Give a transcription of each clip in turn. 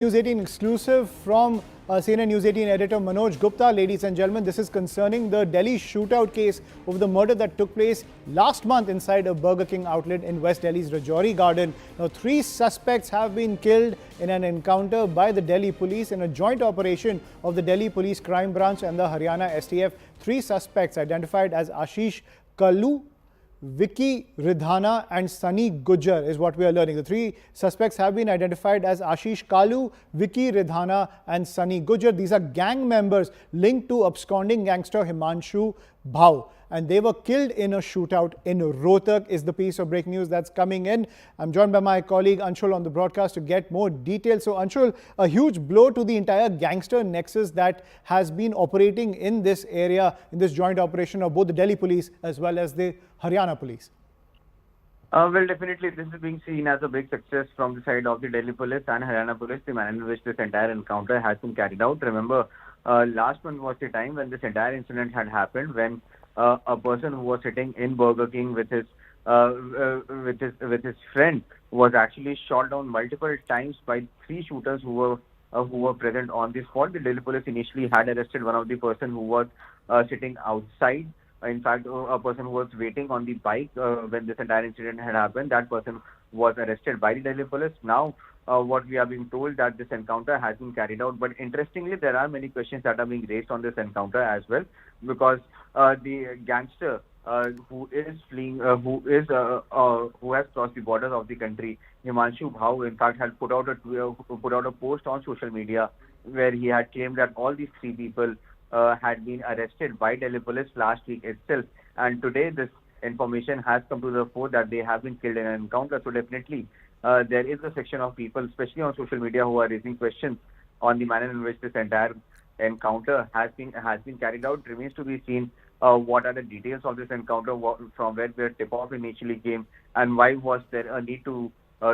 News 18 exclusive from CNN News 18 editor Manoj Gupta. Ladies and gentlemen, this is concerning the Delhi shootout case over the murder that took place last month inside a Burger King outlet in West Delhi's Rajouri garden. Now, 3 suspects have been killed in an encounter by the Delhi police in a joint operation of the Delhi Police Crime Branch and the Haryana STF. 3 suspects identified as Ashish Kalu, Vicky, Ridhana and Sunny Gujjar is what we are learning. The 3 suspects have been identified as Ashish Kalu, Vicky, Ridhana and Sunny Gujjar. These are gang members linked to absconding gangster Himanshu Bhau. And they were killed in a shootout in Rohtak is the piece of breaking news that's coming in. I'm joined by my colleague Anshul on the broadcast to get more details. So Anshul, a huge blow to the entire gangster nexus that has been operating in this area, in this joint operation of both the Delhi police as well as the Haryana police. Well, definitely this is being seen as a big success from the side of the Delhi police and Haryana police, the manner in which this entire encounter has been carried out. Remember, last month was the time when this entire incident had happened, when a person who was sitting in Burger King with his friend was actually shot down multiple times by 3 shooters who were present on the spot. The Delhi police initially had arrested one of the person who was sitting outside. In fact, a person who was waiting on the bike when this entire incident had happened, that person was arrested by the Delhi police. Now, what we are being told that this encounter has been carried out. But interestingly, there are many questions that are being raised on this encounter as well, because the gangster who is fleeing, who has crossed the borders of the country, Himanshu Bhau, in fact, had put out a post on social media where he had claimed that all these 3 people had been arrested by Delhi police last week itself, and today this information has come to the fore that they have been killed in an encounter. So definitely there is a section of people, especially on social media, who are raising questions on the manner in which this entire encounter has been carried out. Remains to be seen what are the details of this encounter, from where the tip-off initially came, and why was there a need to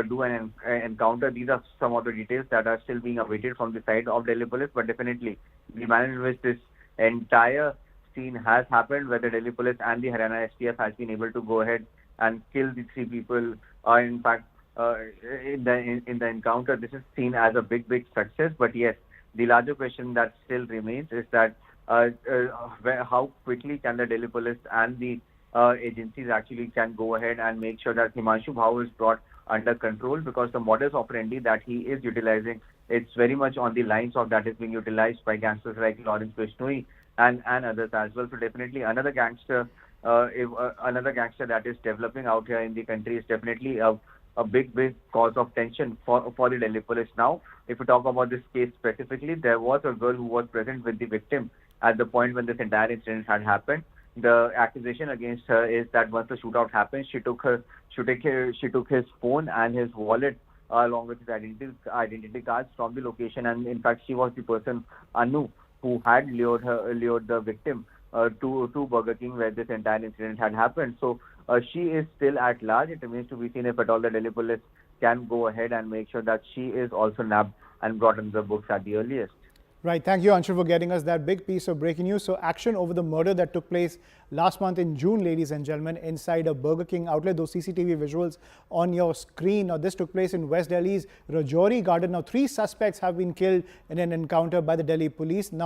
do an encounter. These are some of the details that are still being awaited from the side of Delhi police, but definitely the manner in which this entire scene has happened, where the Delhi police and the Haryana STF has been able to go ahead and kill the 3 people, in fact, in the encounter, this is seen as a big success. But yes, the larger question that still remains is that how quickly can the Delhi police and the agencies actually can go ahead and make sure that Himanshu Bhau is brought under control, because the modus operandi that he is utilizing, it's very much on the lines of that is being utilized by gangsters like Lawrence Vishnoi and others as well. So definitely another gangster that is developing out here in the country is definitely a big cause of tension for the Delhi police. Now, if we talk about this case specifically, there was a girl who was present with the victim at the point when this entire incident had happened. The accusation against her is that once the shootout happened, she took his phone and his wallet along with his identity cards from the location, and in fact she was the person, Anu, who had lured the victim to Burger King where this entire incident had happened. So she is still at large. It remains to be seen if at all the Delhi police can go ahead and make sure that she is also nabbed and brought into the books at the earliest. Right. Thank you, Anshul, for getting us that big piece of breaking news. So action over the murder that took place last month in June, ladies and gentlemen, inside a Burger King outlet. Those CCTV visuals on your screen. Now, this took place in West Delhi's Rajouri garden. Now, 3 suspects have been killed in an encounter by the Delhi police. Now,